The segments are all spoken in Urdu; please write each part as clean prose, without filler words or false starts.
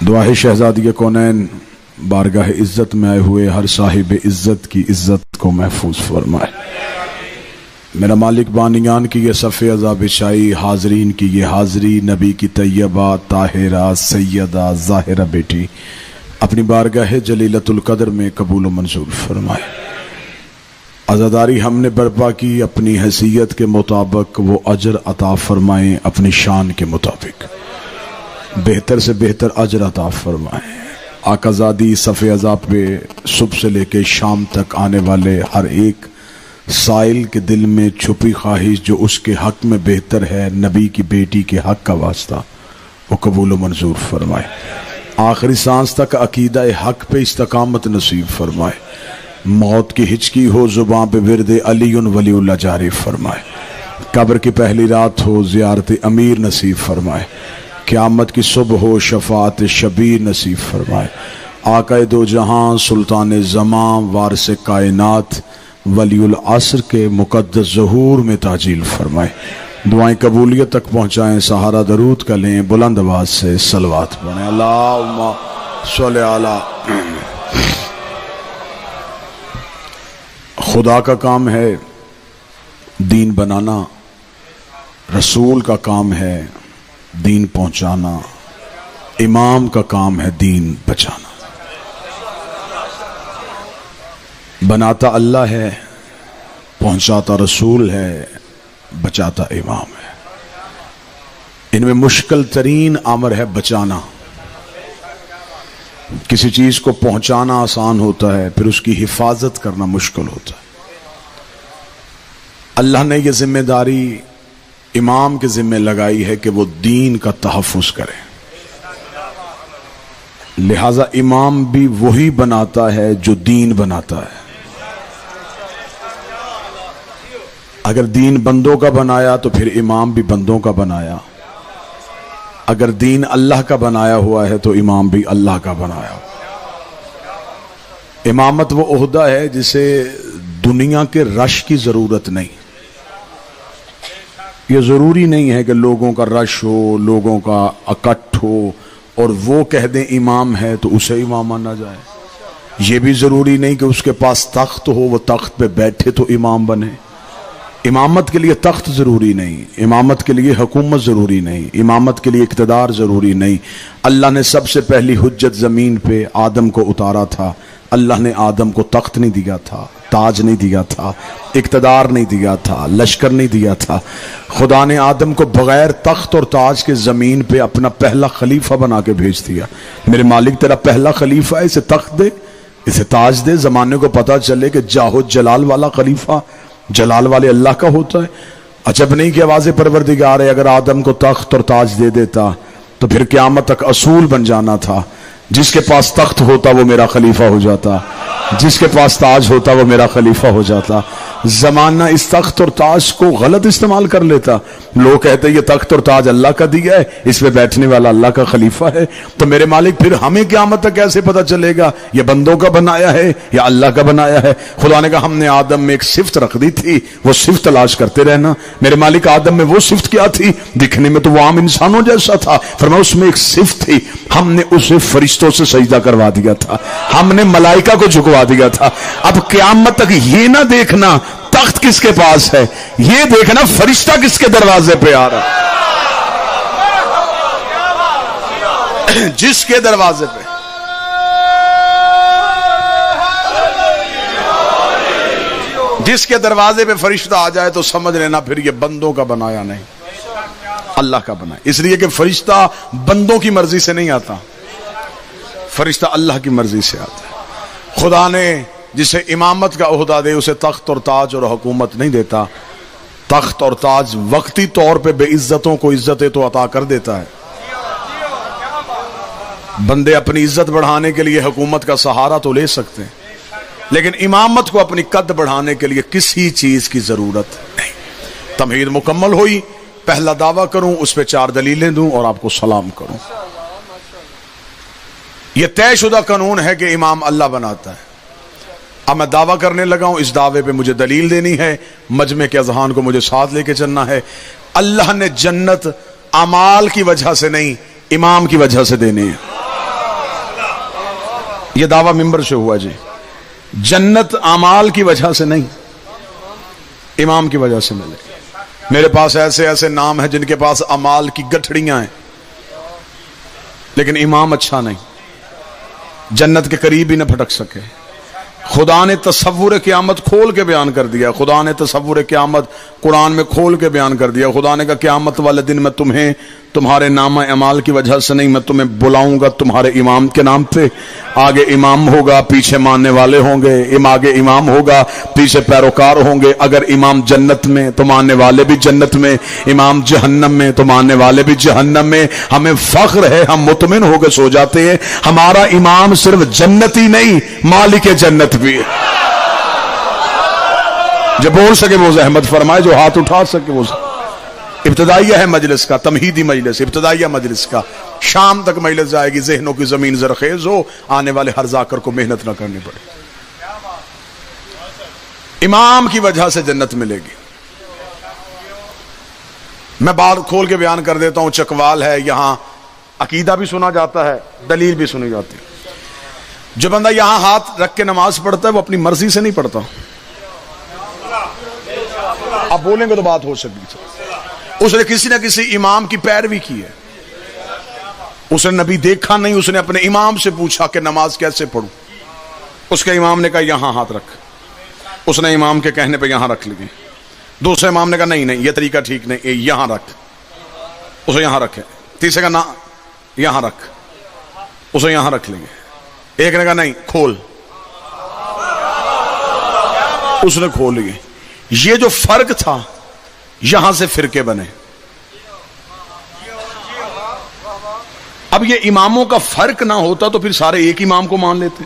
دعا ہے شہزادی کونین بارگاہ عزت میں آئے ہوئے ہر صاحب عزت کی عزت کو محفوظ فرمائے۔ میرا مالک بانیان کی یہ صف ازا بچائی، حاضرین کی یہ حاضری، نبی کی طیبہ طاہرہ سیدہ ظاہرہ بیٹی اپنی بارگاہ جلیلۃ القدر میں قبول و منظور فرمائے۔ عزاداری ہم نے برپا کی اپنی حیثیت کے مطابق، وہ اجر عطا فرمائیں اپنی شان کے مطابق، بہتر سے بہتر اجر عطا فرمائیں۔ آقا زادی صف ازا پہ صبح سے لے کے شام تک آنے والے ہر ایک سائل کے دل میں چھپی خواہش جو اس کے حق میں بہتر ہے، نبی کی بیٹی کے حق کا واسطہ، وہ قبول و منظور فرمائے۔ آخری سانس تک عقیدہ حق پہ استقامت نصیب فرمائے۔ موت کی ہچکی ہو زباں پہ ورد علی ولی اللہ جاری فرمائے۔ قبر کی پہلی رات ہو زیارت امیر نصیب فرمائے۔ قیامت کی صبح ہو شفاعت شبیر نصیب فرمائے۔ آقا دو جہاں سلطان زمان وارث کائنات ولی العصر کے مقدس ظہور میں تعجیل فرمائے۔ دعائیں قبولیت تک پہنچائیں، سہارا درود کا لیں، بلند آواز سے صلوات پڑھیں۔ اللہم صلی علی۔ خدا کا کام ہے دین بنانا، رسول کا کام ہے دین پہنچانا، امام کا کام ہے دین بچانا۔ بناتا اللہ ہے، پہنچاتا رسول ہے، بچاتا امام ہے۔ ان میں مشکل ترین امر ہے بچانا۔ کسی چیز کو پہنچانا آسان ہوتا ہے، پھر اس کی حفاظت کرنا مشکل ہوتا ہے۔ اللہ نے یہ ذمہ داری امام کے ذمہ لگائی ہے کہ وہ دین کا تحفظ کرے، لہذا امام بھی وہی بناتا ہے جو دین بناتا ہے۔ اگر دین بندوں کا بنایا تو پھر امام بھی بندوں کا بنایا، اگر دین اللہ کا بنایا ہوا ہے تو امام بھی اللہ کا بنایا ہوا۔ امامت وہ عہدہ ہے جسے دنیا کے رش کی ضرورت نہیں۔ یہ ضروری نہیں ہے کہ لوگوں کا رش ہو، لوگوں کا اکٹھ ہو اور وہ کہہ دیں امام ہے تو اسے امام مانا جائے۔ یہ بھی ضروری نہیں کہ اس کے پاس تخت ہو، وہ تخت پہ بیٹھے تو امام بنے۔ امامت کے لیے تخت ضروری نہیں، امامت کے لیے حکومت ضروری نہیں، امامت کے لیے اقتدار ضروری نہیں۔ اللہ نے سب سے پہلی حجت زمین پہ آدم کو اتارا تھا۔ اللہ نے آدم کو تخت نہیں دیا تھا، تاج نہیں دیا تھا، اقتدار نہیں دیا تھا، لشکر نہیں دیا تھا۔ خدا نے آدم کو بغیر تخت اور تاج کے زمین پہ اپنا پہلا خلیفہ بنا کے بھیج دیا۔ میرے مالک تیرا پہلا خلیفہ ہے، اسے تخت دے، اسے تاج دے، زمانے کو پتا چلے کہ جاہو جلال والا خلیفہ جلال والے اللہ کا ہوتا ہے۔ عجب نہیں کہ آواز پروردگار ہے، اگر آدم کو تخت اور تاج دے دیتا تو پھر قیامت تک اصول بن جانا تھا، جس کے پاس تخت ہوتا وہ میرا خلیفہ ہو جاتا، جس کے پاس تاج ہوتا وہ میرا خلیفہ ہو جاتا۔ زمانہ اس تخت اور تاج کو غلط استعمال کر لیتا۔ لوگ کہتے یہ تخت اور تاج اللہ کا دیا ہے، اس پہ بیٹھنے والا اللہ کا خلیفہ ہے، تو میرے مالک پھر ہمیں قیامت تک کیسے پتا چلے گا یہ بندوں کا بنایا ہے یا اللہ کا بنایا ہے؟ خدا نے کہا ہم نے آدم میں ایک صفت رکھ دی تھی، وہ صفت تلاش کرتے رہنا۔ میرے مالک آدم میں وہ صفت کیا تھی؟ دکھنے میں تو وہ عام انسانوں جیسا تھا، فرمایا اس میں ایک صفت تھی، ہم نے اسے فرشتوں سے سجدہ کروا دیا تھا، ہم نے ملائکہ کو جھکوا دیا تھا۔ اب قیامت تک یہ نہ دیکھنا تخت کس کے پاس ہے، یہ دیکھنا فرشتہ کس کے دروازے پہ آ رہا ہے، جس کے دروازے پہ۔ جس کے دروازے پہ فرشتہ آ جائے تو سمجھ لینا پھر یہ بندوں کا بنایا نہیں، اللہ کا بنایا۔ اس لیے کہ فرشتہ بندوں کی مرضی سے نہیں آتا، فرشتہ اللہ کی مرضی سے آتا ہے۔ خدا نے جسے امامت کا عہدہ دے اسے تخت اور تاج اور حکومت نہیں دیتا۔ تخت اور تاج وقتی طور پہ بے عزتوں کو عزتیں تو عطا کر دیتا ہے۔ بندے اپنی عزت بڑھانے کے لیے حکومت کا سہارا تو لے سکتے ہیں، لیکن امامت کو اپنی قد بڑھانے کے لیے کسی چیز کی ضرورت نہیں۔ تمہید مکمل ہوئی، پہلا دعویٰ کروں، اس پہ 4 دلیلیں دوں اور آپ کو سلام کروں۔ یہ طے شدہ قانون ہے کہ امام اللہ بناتا ہے۔ اب میں دعویٰ کرنے لگا ہوں، اس دعوے پہ مجھے دلیل دینی ہے، مجمع کے اذہان کو مجھے ساتھ لے کے چلنا ہے۔ اللہ نے جنت اعمال کی وجہ سے نہیں، امام کی وجہ سے دینے ہیں۔ یہ دعویٰ ممبر سے ہوا جی. جنت اعمال کی وجہ سے نہیں، امام کی وجہ سے ملے. میرے پاس ایسے ایسے نام ہیں جن کے پاس اعمال کی گٹھڑیاں ہیں لیکن امام اچھا نہیں، جنت کے قریب ہی نہ پھٹک سکے. خدا نے تصور قیامت کھول کے بیان کر دیا. خدا نے تصور قیامت قرآن میں کھول کے بیان کر دیا. خدا نے کہا قیامت والے دن میں تمہیں تمہارے نام اعمال کی وجہ سے نہیں، میں تمہیں بلاؤں گا تمہارے امام کے نام پہ. آگے امام ہوگا، پیچھے ماننے والے ہوں گے. آگے امام ہوگا، پیچھے پیروکار ہوں گے. اگر امام جنت میں تو ماننے والے بھی جنت میں، امام جہنم میں تو ماننے والے بھی جہنم میں. ہمیں فخر ہے، ہم مطمئن ہو کے سو جاتے ہیں ہمارا امام صرف جنتی نہیں مالک جنت بھی ہے. جو بول سکے وہ زحمت فرمائے، جو ہاتھ اٹھا سکے وہ. ابتدائیہ ہے مجلس کا، تمہیدی مجلس، ابتدائیہ مجلس کا. شام تک مجلس جائے گی، ذہنوں کی زمین زرخیز ہو، آنے والے ہر ذاکر کو محنت نہ کرنی پڑے. امام کی وجہ سے جنت ملے گی. میں بات کھول کے بیان کر دیتا ہوں. چکوال ہے، یہاں عقیدہ بھی سنا جاتا ہے، دلیل بھی سنی جاتی ہے. جو بندہ یہاں ہاتھ رکھ کے نماز پڑھتا ہے وہ اپنی مرضی سے نہیں پڑھتا. آپ بولیں گے تو بات ہو سکتی ہے. اس نے کسی نہ کسی امام کی پیروی کی ہے. اس نے نبی دیکھا نہیں، اس نے اپنے امام سے پوچھا کہ نماز کیسے پڑھوں. اس کے امام نے کہا یہاں ہاتھ رکھ. اس نے امام کے کہنے پہ یہاں رکھ لیے. دوسرے امام نے کہا نہیں نہیں یہ طریقہ ٹھیک نہیں، یہاں رکھ. اسے یہاں رکھے. تیسرے کا نا یہاں رکھ. اسے یہاں رکھ لیں گے. ایک نے کہا نہیں کھول. اس نے کھول لیے. یہ جو فرق تھا یہاں سے فرقے بنے. اب یہ اماموں کا فرق نہ ہوتا تو پھر سارے ایک امام کو مان لیتے.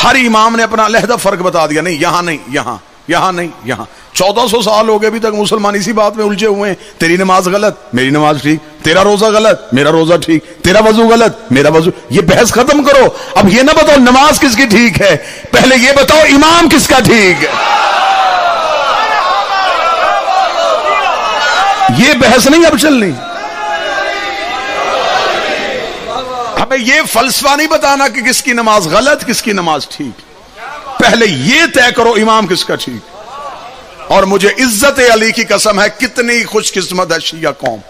ہر امام نے اپنا علیحدہ فرق بتا دیا. نہیں یہاں نہیں، یہاں، یہاں نہیں، یہاں. 1400 سال ہو گئے ابھی تک مسلمان اسی بات میں الجھے ہوئے ہیں. تیری نماز غلط، میری نماز ٹھیک. تیرا روزہ غلط، میرا روزہ ٹھیک. تیرا وضو غلط، میرا وضو. یہ بحث ختم کرو. اب یہ نہ بتاؤ نماز کس کی ٹھیک ہے، پہلے یہ بتاؤ امام کس کا ٹھیک ہے. یہ بحث نہیں اب چلنی. ہمیں یہ فلسفہ نہیں بتانا کہ کس کی نماز غلط کس کی نماز ٹھیک. پہلے یہ طے کرو امام کس کا ٹھیک. اور مجھے عزت علی کی قسم ہے کتنی خوش قسمت ہے شیعہ قوم.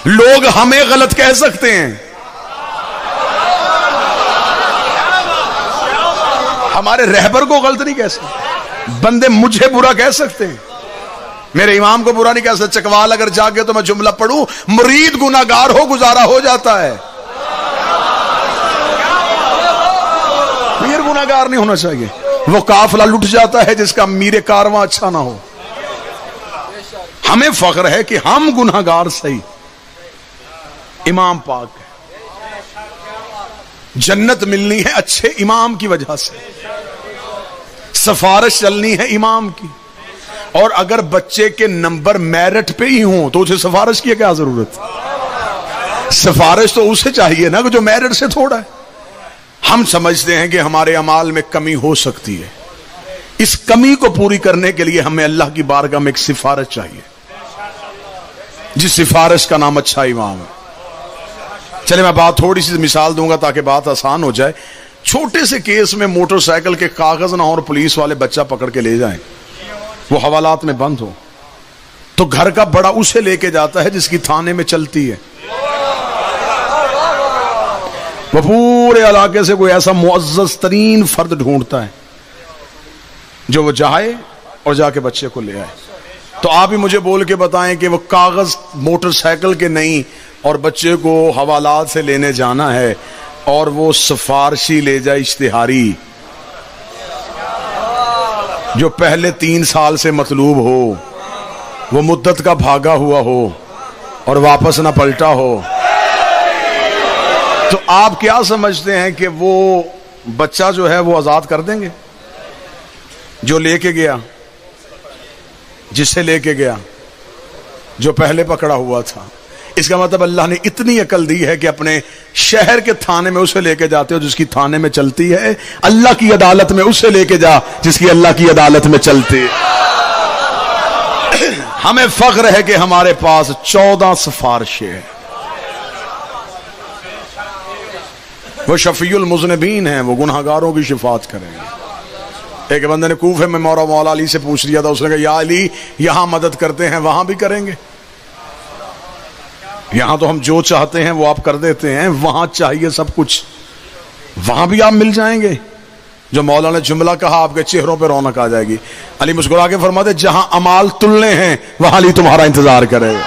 لوگ ہمیں غلط کہہ سکتے ہیں، ہمارے رہبر کو غلط نہیں کہہ سکتے. بندے مجھے برا کہہ سکتے ہیں، میرے امام کو برا نہیں کہہ سکتے. چکوال اگر جاگے تو میں جملہ پڑھوں مرید گناہگار ہو گزارا ہو جاتا ہے. میر گناہگار نہیں ہونا چاہیے. وہ قافلہ لٹ جاتا ہے جس کا میر کارواں اچھا نہ ہو. ہمیں فخر ہے کہ ہم گناہگار صحیح. امام پاک جنت ملنی ہے اچھے امام کی وجہ سے. سفارش چلنی ہے امام کی. اور اگر بچے کے نمبر میرٹ پہ ہی ہوں تو اسے سفارش کی کیا ضرورت. سفارش تو اسے چاہیے نا جو میرٹ سے تھوڑا ہے. ہم سمجھتے ہیں کہ ہمارے اعمال میں کمی ہو سکتی ہے. اس کمی کو پوری کرنے کے لیے ہمیں اللہ کی بارگاہ میں ایک سفارش چاہیے، جس سفارش کا نام اچھا امام ہے. چلے میں بات تھوڑی سی مثال دوں گا تاکہ بات آسان ہو جائے. چھوٹے سے کیس میں موٹر سائیکل کے کاغذ نہ ہو اور پولیس والے بچہ پکڑ کے لے جائیں، وہ حوالات میں بند ہو، تو گھر کا بڑا اسے لے کے جاتا ہے جس کی تھانے میں چلتی ہے. وہ پورے علاقے سے کوئی ایسا معزز ترین فرد ڈھونڈتا ہے جو وہ جائے اور جا کے بچے کو لے آئے. تو آپ ہی مجھے بول کے بتائیں کہ وہ کاغذ موٹر سائیکل کے نہیں اور بچے کو حوالات سے لینے جانا ہے اور وہ سفارشی لے جائے اشتہاری جو پہلے 3 سال سے مطلوب ہو، وہ مدت کا بھاگا ہوا ہو اور واپس نہ پلٹا ہو، تو آپ کیا سمجھتے ہیں کہ وہ بچہ جو ہے وہ آزاد کر دیں گے؟ جو لے کے گیا، جس سے لے کے گیا، جو پہلے پکڑا ہوا تھا. اس کا مطلب اللہ نے اتنی عقل دی ہے کہ اپنے شہر کے تھانے میں اسے لے کے جاتے ہو جس کی تھانے میں چلتی ہے. اللہ کی عدالت میں اسے لے کے جا جس کی اللہ کی عدالت میں چلتی ہے. ہمیں فخر ہے کہ ہمارے پاس 14 سفارشیں ہیں. وہ شفیع المذنبین ہیں، وہ گناہگاروں کی شفاعت کریں گے۔ ایک بندے نے کوفے میں مولا علی سے پوچھ لیا تھا، اس نے کہا یا علی یہاں مدد کرتے ہیں وہاں بھی کریں گے؟ یہاں تو ہم جو چاہتے ہیں وہ آپ کر دیتے ہیں، وہاں چاہیے سب کچھ، وہاں بھی آپ مل جائیں گے؟ جو مولا نے جملہ کہا آپ کے چہروں پہ رونق آ جائے گی۔ علی مسکرا کے فرماتے جہاں امال تلنے ہیں وہاں علی تمہارا انتظار کرے گا،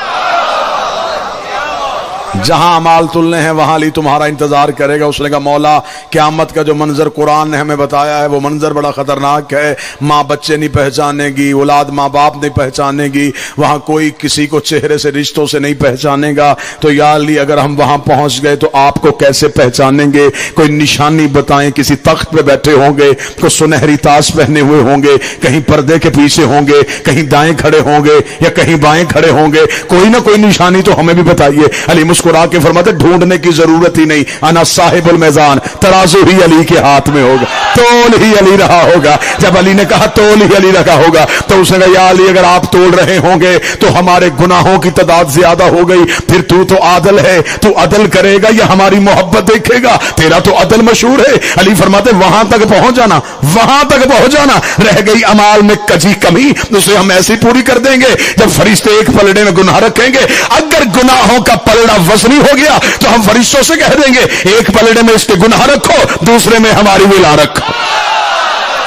جہاں امال تلنے ہیں وہاں علی تمہارا انتظار کرے گا۔ اس نے کہا مولا قیامت کا جو منظر قرآن نے ہمیں بتایا ہے وہ منظر بڑا خطرناک ہے، ماں بچے نہیں پہچانے گی، اولاد ماں باپ نہیں پہچانے گی، وہاں کوئی کسی کو چہرے سے رشتوں سے نہیں پہچانے گا، تو یا علی اگر ہم وہاں پہنچ گئے تو آپ کو کیسے پہچانیں گے؟ کوئی نشانی بتائیں، کسی تخت پہ بیٹھے ہوں گے، کوئی سنہری تاج پہنے ہوئے ہوں گے، کہیں پردے کے پیچھے ہوں گے، کہیں دائیں کھڑے ہوں گے یا کہیں بائیں کھڑے ہوں گے، کوئی نہ کوئی نشانی تو ہمیں بھی بتائیے۔ علی مسکرا کے فرماتے ڈھونڈنے کی ضرورت ہی نہیں، انا صاحب المیزان، ترازو ہی علی کے ہاتھ میں ہوگا، تول ہی علی رہا ہوگا۔ جب علی نے کہا تول ہی علی رکھا ہوگا تو اس نے کہا یا علی اگر آپ تول رہے ہوں گے تو ہمارے گناہوں کی تعداد زیادہ ہو گئی، پھر تو عادل ہے، تو عدل کرے گا یا ہماری محبت دیکھے گا؟ تیرا تو عدل مشہور ہے۔ علی فرماتے وہاں تک پہنچ جانا، وہاں تک پہنچ جانا، رہ گئی امال میں کجی کمی اسے ہم ایسی پوری کر دیں گے جب فرشتے ایک پلڑے میں گناہ رکھیں گے، اگر گناہوں کا پلڑا وزنی ہو گیا تو ہم فرشتوں سے کہہ دیں گے ایک پلڑے میں اس کے گناہ رکھو، دوسرے میں ہماری ولا رکھو،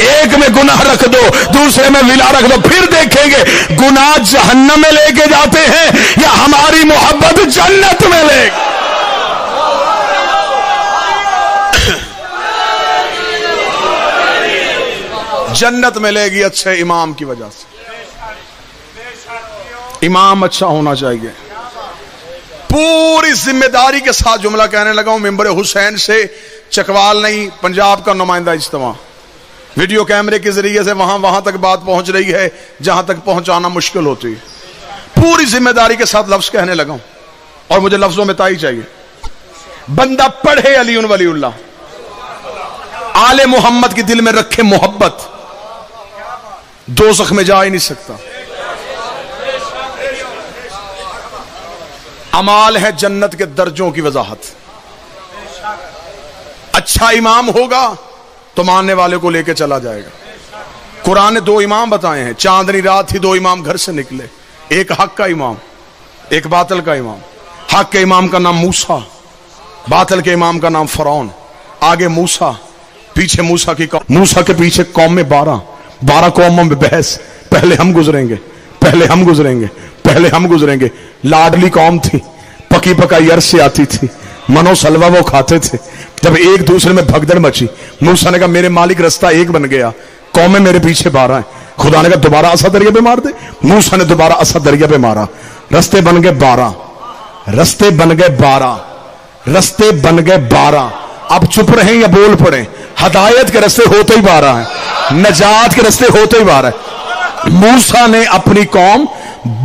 ایک میں گناہ رکھ دو دوسرے میں ولا رکھ دو، پھر دیکھیں گے گناہ جہنم میں لے کے جاتے ہیں یا ہماری محبت جنت میں لے گی۔ جنت میں لے گی اچھے امام کی وجہ سے۔ امام اچھا ہونا چاہیے۔ پوری ذمہ داری کے ساتھ جملہ کہنے لگا ہوں، ممبر حسین سے چکوال نہیں، پنجاب کا نمائندہ اجتماع، ویڈیو کیمرے کے ذریعے سے وہاں تک بات پہنچ رہی ہے جہاں تک پہنچانا مشکل ہوتی ہے۔ پوری ذمہ داری کے ساتھ لفظ کہنے لگا ہوں اور مجھے لفظوں میں تائی چاہیے۔ بندہ پڑھے علی ولی اللہ، آل محمد کی دل میں رکھے محبت، دوزخ میں جا ہی نہیں سکتا۔ امال ہے جنت کے درجوں کی وضاحت۔ اچھا امام ہوگا تو ماننے والے کو لے کے چلا جائے گا۔ قرآن نے دو امام بتائے ہیں، چاندنی رات ہی دو امام گھر سے نکلے، ایک حق کا امام ایک باطل کا امام۔ حق کے امام کا نام موسیٰ، باطل کے امام کا نام فرعون۔ آگے موسیٰ، پیچھے موسیٰ کی قوم، موسیٰ کے پیچھے قوم میں 12 قوموں میں بحث، پہلے ہم گزریں گے، پہلے ہم گزریں گے، پہلے ہم گزریں گے۔ لاڈلی قوم تھی، پکی پکائی عرض سے آتی تھی، منو سلوا وہ کھاتے تھے۔ جب ایک دوسرے میں بھگدڑ مچی، موسیٰ نے کہا میرے مالک رستہ ایک بن گیا، قومیں میرے پیچھے 12 ہیں۔ خدا نے کہا دوبارہ اسد دریا پہ مار دے، موسیٰ نے دوبارہ اسد دریا پہ مارا، رستے بن گئے 12، رستے بن گئے 12، رستے بن گئے 12۔ اب چپ رہیں یا بول پڑیں؟ ہدایت کے رستے ہوتے ہی 12 ہیں، نجات کے رستے ہوتے ہی 12 ہیں۔ موسیٰ نے اپنی قوم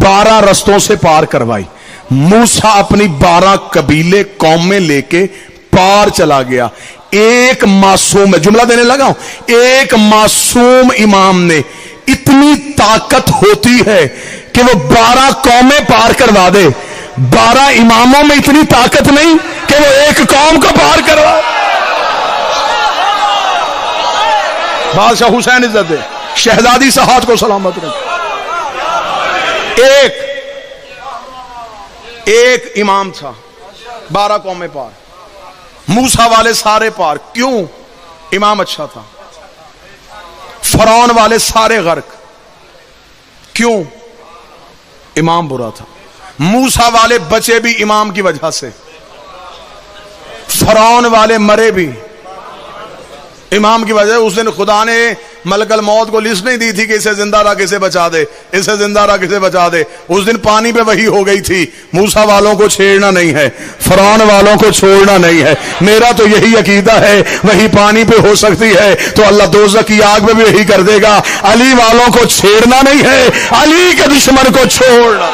12 رستوں سے پار کروائی۔ موسیٰ اپنی 12 قبیلے قومیں لے کے پار چلا گیا۔ ایک معصوم، جملہ دینے لگا ہوں، ایک معصوم امام نے اتنی طاقت ہوتی ہے کہ وہ 12 قومیں پار کروا دے۔ 12 اماموں میں اتنی طاقت نہیں کہ وہ ایک قوم کو پار کروا۔ بادشاہ حسین عزت دے، شہزادی سہاد کو سلامت رکھ۔ ایک امام تھا، 12 قومیں پار، موسیٰ والے سارے پار۔ کیوں؟ امام اچھا تھا۔ فرعون والے سارے غرق، کیوں؟ امام برا تھا۔ موسیٰ والے بچے بھی امام کی وجہ سے، فرعون والے مرے بھی امام کی وجہ سے۔ اس دن خدا نے ملک الموت کو لسٹ نہیں دی تھی کہ اسے زندہ رکھ کسے بچا دے، اسے زندہ رکھ کسے بچا دے۔ اس دن پانی پہ وحی ہو گئی تھی، موسیٰ والوں کو چھیڑنا نہیں ہے، فرعون والوں کو چھوڑنا نہیں ہے۔ میرا تو یہی عقیدہ ہے، وہی پانی پہ ہو سکتی ہے تو اللہ دوزخ کی آگ میں بھی یہی کر دے گا۔ علی والوں کو چھیڑنا نہیں ہے، علی کے دشمن کو چھوڑنا۔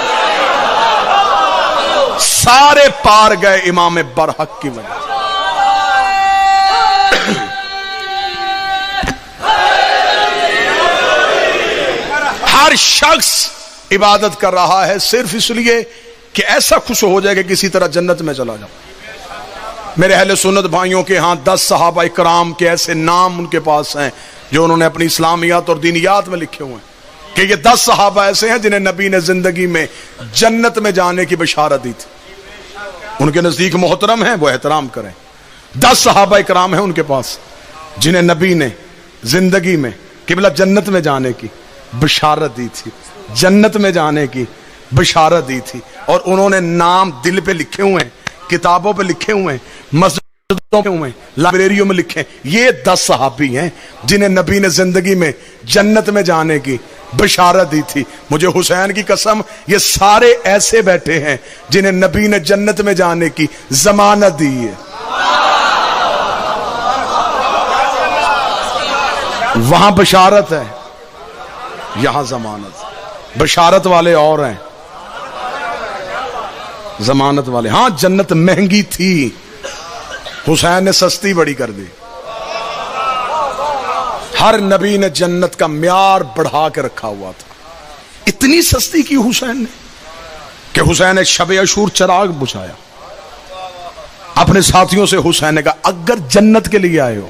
سارے پار گئے امام برحق کی وجہ سے۔ ہر شخص عبادت کر رہا ہے صرف اس لیے کہ ایسا خوش ہو جائے کہ کسی طرح جنت میں چلا جاؤ۔ میرے اہل سنت بھائیوں کے ہاں 10 صحابہ اکرام کے ایسے نام ان کے پاس ہیں جو انہوں نے اپنی اسلامیات اور دینیات میں لکھے ہوئے ہیں کہ یہ 10 صحابہ ایسے ہیں جنہیں نبی نے زندگی میں جنت میں جانے کی بشارت دی تھی. ان کے نزدیک محترم ہیں، وہ احترام کریں. 10 صحابہ اکرام ہیں ان کے پاس جنہیں نبی نے زندگی میں قبلہ جنت میں جانے کی بشارت دی تھی، جنت میں جانے کی بشارت دی تھی. اور انہوں نے نام دل پہ لکھے ہوئے ہیں، کتابوں پہ لکھے ہوئے ہیں، مسجدوں پہ ہوئے ہیں، لائبریریوں میں لکھے ہیں. یہ 10 صحابی ہیں جنہیں نبی نے زندگی میں جنت میں جانے کی بشارت دی تھی. مجھے حسین کی قسم یہ سارے ایسے بیٹھے ہیں جنہیں نبی نے جنت میں جانے کی ضمانت دی ہے. وہاں بشارت ہے، یہاں ضمانت. بشارت والے اور ہیں، ضمانت والے. ہاں جنت مہنگی تھی، حسین نے سستی بڑی کر دی. ہر نبی نے جنت کا معیار بڑھا کے رکھا ہوا تھا. اتنی سستی کی حسین نے کہ حسین نے شب عاشور چراغ بجھایا. اپنے ساتھیوں سے حسین نے کہا اگر جنت کے لیے آئے ہو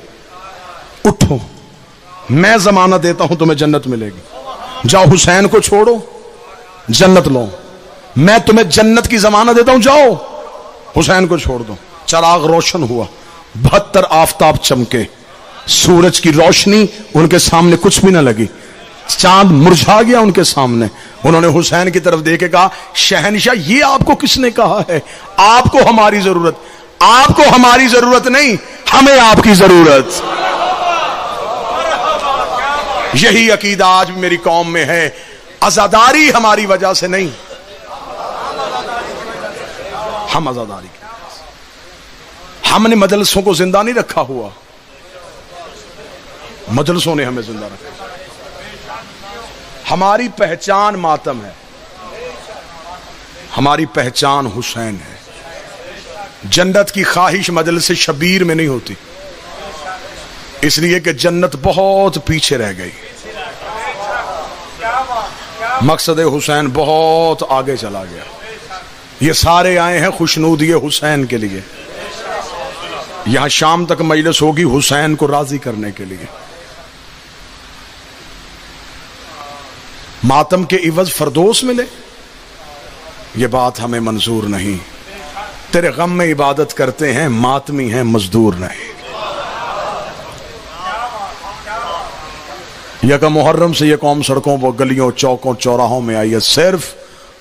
اٹھو، میں ضمانت دیتا ہوں تمہیں جنت ملے گی. جاؤ حسین کو چھوڑو، جنت لو. میں تمہیں جنت کی ضمانت دیتا ہوں، جاؤ حسین کو چھوڑ دو. چراغ روشن ہوا، 72 آفتاب چمکے، سورج کی روشنی ان کے سامنے کچھ بھی نہ لگی. چاند مرجھا گیا ان کے سامنے. انہوں نے حسین کی طرف دیکھ کے کہا شہنشاہ یہ آپ کو کس نے کہا ہے؟ آپ کو ہماری ضرورت، آپ کو ہماری ضرورت نہیں، ہمیں آپ کی ضرورت. یہی عقیدہ آج بھی میری قوم میں ہے. عزاداری ہماری وجہ سے نہیں، ہم عزاداری کی وجہ سے. ہم نے مجلسوں کو زندہ نہیں رکھا ہوا، مجلسوں نے ہمیں زندہ رکھا. ہماری پہچان ماتم ہے، ہماری پہچان حسین ہے. جنت کی خواہش مجلس شبیر میں نہیں ہوتی، اس لیے کہ جنت بہت پیچھے رہ گئی. مقصد حسین بہت آگے چلا گیا. یہ سارے آئے ہیں خوشنودی حسین کے لیے. یہاں شام تک مجلس ہوگی حسین کو راضی کرنے کے لیے. ماتم کے عوض فردوس ملے، یہ بات ہمیں منظور نہیں. تیرے غم میں عبادت کرتے ہیں، ماتمی ہیں، مزدور نہیں. یکم محرم سے یہ قوم سڑکوں پر، گلیوں، چوکوں، چوراہوں میں آئی ہے صرف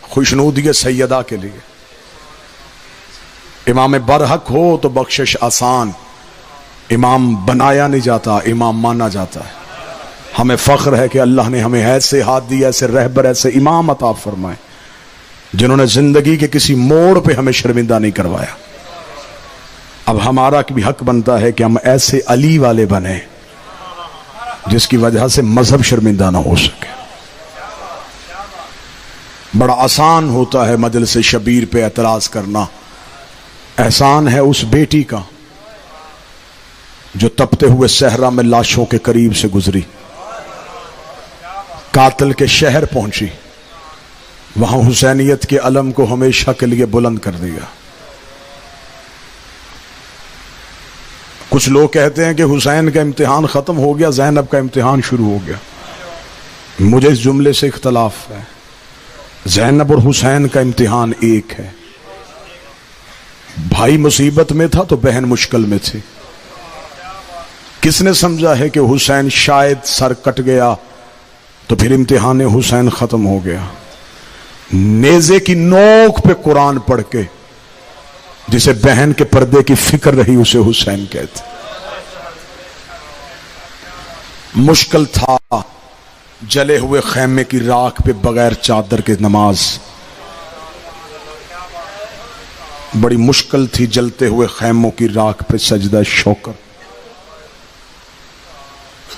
خوشنودی سیدہ کے لیے. امام برحق ہو تو بخشش آسان. امام بنایا نہیں جاتا، امام مانا جاتا ہے. ہمیں فخر ہے کہ اللہ نے ہمیں ایسے ہاتھ دی، ایسے رہبر، ایسے امام عطا فرمائے جنہوں نے زندگی کے کسی موڑ پہ ہمیں شرمندہ نہیں کروایا. اب ہمارا بھی حق بنتا ہے کہ ہم ایسے علی والے بنیں جس کی وجہ سے مذہب شرمندہ نہ ہو سکے. بڑا آسان ہوتا ہے مجلس شبیر پہ اعتراض کرنا. احسان ہے اس بیٹی کا جو تپتے ہوئے صحرا میں لاشوں کے قریب سے گزری، قاتل کے شہر پہنچی، وہاں حسینیت کے علم کو ہمیشہ کے لیے بلند کر دیا. کچھ لوگ کہتے ہیں کہ حسین کا امتحان ختم ہو گیا، زینب کا امتحان شروع ہو گیا. مجھے اس جملے سے اختلاف ہے. زینب اور حسین کا امتحان ایک ہے. بھائی مصیبت میں تھا تو بہن مشکل میں تھی. کس نے سمجھا ہے کہ حسین شاید سر کٹ گیا تو پھر امتحان حسین ختم ہو گیا؟ نیزے کی نوک پہ قرآن پڑھ کے جسے بہن کے پردے کی فکر رہی اسے حسین کہتے. مشکل تھا جلے ہوئے خیمے کی راکھ پہ بغیر چادر کے نماز. بڑی مشکل تھی جلتے ہوئے خیموں کی راکھ پہ سجدہ شوکر.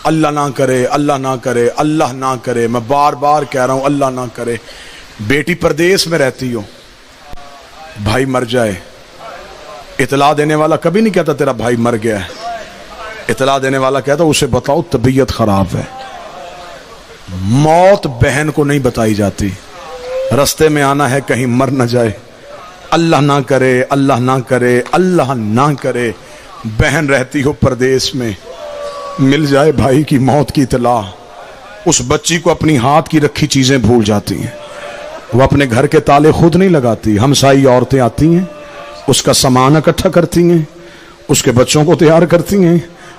اللہ نہ کرے، اللہ نہ کرے، اللہ نہ کرے. میں بار بار کہہ رہا ہوں اللہ نہ کرے. بیٹی پردیس میں رہتی ہو، بھائی مر جائے، اطلاع دینے والا کبھی نہیں کہتا تیرا بھائی مر گیا ہے. اطلاع دینے والا کہتا اسے بتاؤ طبیعت خراب ہے. موت بہن کو نہیں بتائی جاتی. رستے میں آنا ہے کہیں مر نہ جائے. اللہ نہ کرے، اللہ نہ کرے، اللہ نہ کرے بہن رہتی ہو پردیس میں، مل جائے بھائی کی موت کی اطلاع، اس بچی کو اپنی ہاتھ کی رکھی چیزیں بھول جاتی ہیں، وہ اپنے گھر کے تالے خود نہیں لگاتی، ہمسائی عورتیں آتی ہیں، اس کا سامان اکٹھا کرتی ہیں، اس کے بچوں کو تیار کرتی ہیں،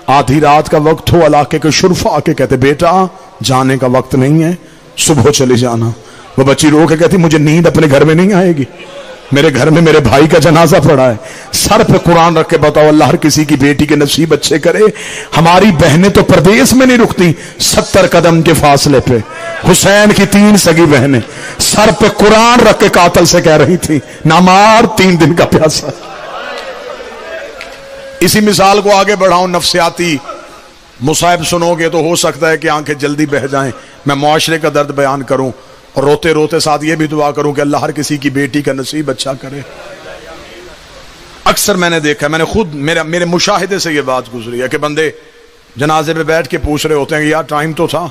آدھی رات کا وقت ہو، علاقے کے شرفا آ کے کہتے بیٹا جانے کا وقت نہیں ہے، صبح چلے جانا۔ وہ بچی رو کے کہتی مجھے نیند اپنے گھر میں نہیں آئے گی، میرے گھر میں میرے بھائی کا جنازہ پڑا ہے۔ سر پہ قرآن رکھ کے بتاؤ اللہ ہر کسی کی بیٹی کے نصیب اچھے کرے۔ ہماری بہنیں تو پردیس میں نہیں رکتی، 70 قدم کے فاصلے پہ حسین کی 3 سگی بہنیں سر پہ قرآن رکھ کے قاتل سے کہہ رہی تھی نہ مار، 3 دن کا پیاسا۔ اسی مثال کو آگے بڑھاؤں، نفسیاتی مصائب سنو گے تو ہو سکتا ہے کہ آنکھیں جلدی بہہ جائیں۔ میں معاشرے کا درد بیان کروں اور روتے روتے ساتھ یہ بھی دعا کروں کہ اللہ ہر کسی کی بیٹی کا نصیب اچھا کرے۔ اکثر میں نے دیکھا، میں نے خود میرے مشاہدے سے یہ بات گزری ہے کہ بندے جنازے پہ بیٹھ کے پوچھ رہے ہوتے ہیں کہ یار ٹائم تو تھا،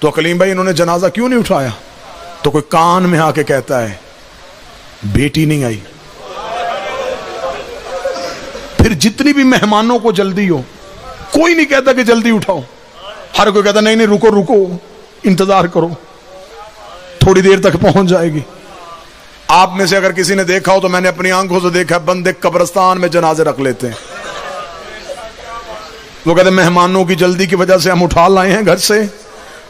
تو کلیم بھائی انہوں نے جنازہ کیوں نہیں اٹھایا؟ تو کوئی کان میں آ کے کہتا ہے بیٹی نہیں آئی۔ پھر جتنی بھی مہمانوں کو جلدی ہو، کوئی نہیں کہتا کہ جلدی اٹھاؤ، ہر کوئی کہتا نہیں نہیں رکو رکو انتظار کرو، تھوڑی دیر تک پہنچ جائے گی۔ آپ میں سے اگر کسی نے دیکھا ہو تو میں نے اپنی آنکھوں سے دیکھا، بندے قبرستان میں جنازے رکھ لیتے ہیں، وہ کہتے ہیں مہمانوں کی جلدی کی وجہ سے ہم اٹھا لائے ہیں گھر سے،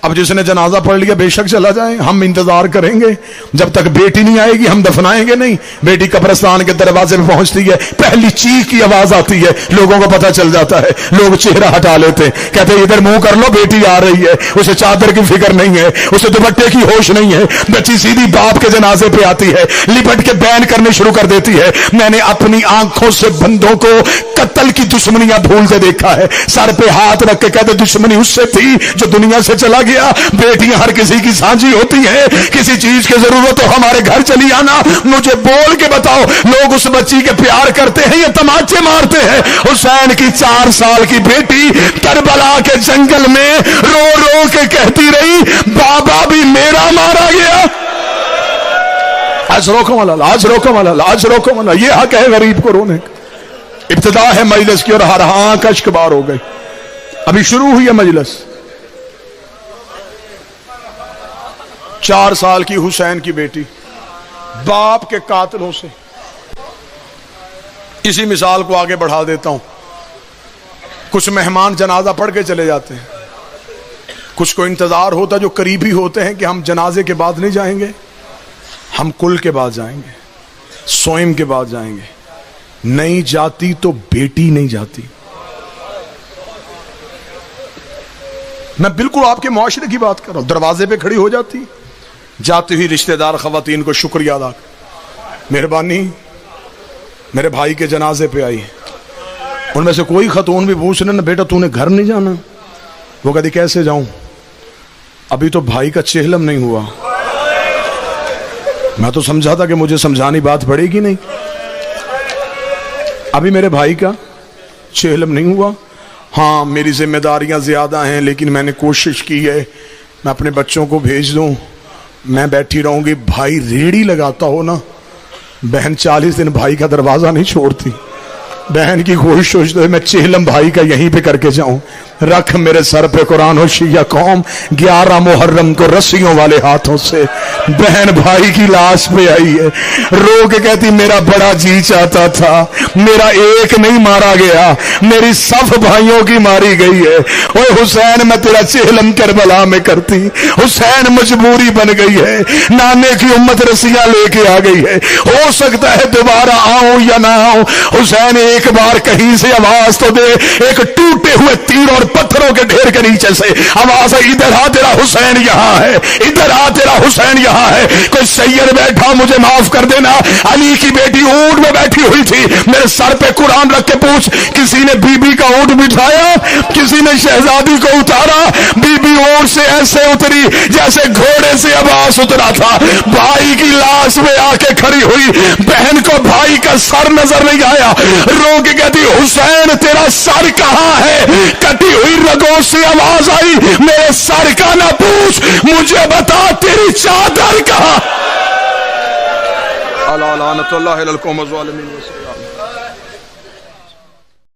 اب جس نے جنازہ پڑھ لیا بے شک چلا جائے، ہم انتظار کریں گے جب تک بیٹی نہیں آئے گی، ہم دفنائیں گے نہیں۔ بیٹی قبرستان کے دروازے پہ پہنچتی ہے، پہلی چیخ کی آواز آتی ہے، لوگوں کو پتہ چل جاتا ہے، لوگ چہرہ ہٹا لیتے ہیں، کہتے ہیں ادھر منہ کر لو بیٹی آ رہی ہے، اسے چادر کی فکر نہیں ہے، اسے دوپٹے کی ہوش نہیں ہے، بچی سیدھی باپ کے جنازے پہ آتی ہے، لپٹ کے بین کرنے شروع کر دیتی ہے۔ میں نے اپنی آنکھوں سے بندوں کو قتل کی دشمنیاں بھولتے دیکھا ہے، سر پہ ہاتھ رکھ کے کہتے دشمنی اس سے تھی جو دنیا سے چلا گیا۔ بیٹیاں ہر کسی کی سانجھی ہوتی ہیں، کسی چیز کی ضرورت ہو ہمارے گھر چلی آنا، مجھے بول کے بتاؤ لوگ اس بچی کے پیار کرتے ہیں یا تماچے مارتے ہیں؟ حسین کی 4 سال کی بیٹی کربلا کے جنگل میں رو رو کے کہتی رہی بابا بھی میرا مارا گیا۔ آج روکو ملال، آج روکو ملال، آج روکو ملال، یہ حق ہے غریب کو رونے کا۔ ابتدا ہے مجلس کی اور ہر آنکھ اشک بار ہو گئی، ابھی شروع ہوئی ہے مجلس۔ 4 سال کی حسین کی بیٹی باپ کے قاتلوں سے، اسی مثال کو آگے بڑھا دیتا ہوں۔ کچھ مہمان جنازہ پڑھ کے چلے جاتے ہیں، کچھ کو انتظار ہوتا جو قریبی ہوتے ہیں کہ ہم جنازے کے بعد نہیں جائیں گے، ہم کل کے بعد جائیں گے، سوئم کے بعد جائیں گے۔ نہیں جاتی تو بیٹی نہیں جاتی۔ میں بالکل آپ کے معاشرے کی بات کر رہا ہوں، دروازے پہ کھڑی ہو جاتی، جاتی ہوئی رشتہ دار خواتین کو شکریہ ادا کر، مہربانی میرے بھائی کے جنازے پہ آئی۔ ان میں سے کوئی خاتون بھی پوچھ رہے نا بیٹا تو نے گھر نہیں جانا؟ وہ کہتی کیسے جاؤں، ابھی تو بھائی کا چہلم نہیں ہوا۔ میں تو سمجھا تھا کہ مجھے سمجھانی بات پڑے گی نہیں، ابھی میرے بھائی کا چہلم نہیں ہوا۔ ہاں میری ذمہ داریاں زیادہ ہیں، لیکن میں نے کوشش کی ہے میں اپنے بچوں کو بھیج دوں، میں بیٹھی رہوں گی۔ بھائی ریڑھی لگاتا ہو نا، بہن 40 دن بھائی کا دروازہ نہیں چھوڑتی، بہن کی کوشش سوچتے میں چہلم بھائی کا یہیں پہ کر کے جاؤں۔ رکھ میرے سر پہ قرآن و شیعہ قوم 11 محرم کو رسیوں والے ہاتھوں سے بہن بھائی کی لاش پہ آئی ہے، رو کے کہتی میرا بڑا جی چاہتا تھا، میرا ایک نہیں مارا گیا، میری صف بھائیوں کی ماری گئی ہے۔ اوے حسین میں تیرا چہلم کربلا میں کرتی، حسین مجبوری بن گئی ہے، نانے کی امت رسیاں لے کے آ گئی ہے، ہو سکتا ہے دوبارہ آؤں یا نہ آؤں۔ حسین ایک بار کہیں سے آواز تو دے، ایک ٹوٹے ہوئے تیر اور پتھروں کے ڈھیر کے نیچے سے آواز ہے ادھر آ تیرا حسین یہاں ہے، ادھر آ تیرا حسین یہاں ہے۔ کوئی سید بیٹھا مجھے معاف کر دینا، علی کی بیٹی اونٹ میں بیٹھی ہوئی تھی، میرے سر پہ قرآن رکھ کے پوچھ کسی نے بی بی کا اونٹ بٹھایا، کسی نے شہزادی کو اتارا؟ بی بی اونٹ سے ایسے اتری جیسے گھوڑے سے عباس اترا تھا، بھائی کی لاش میں آ کے کھڑی ہوئی، بہن کو بھائی کا سر نظر نہیں آیا، رو کے کہتی حسین تیرا سر کہاں ہے؟ کٹی ہوئی رگوں سے آواز آئی میرے سر کا نہ پوچھ، مجھے بتا تیری چادر کہاں؟ اعلی لعنت اللہ علی القوم الظالمین.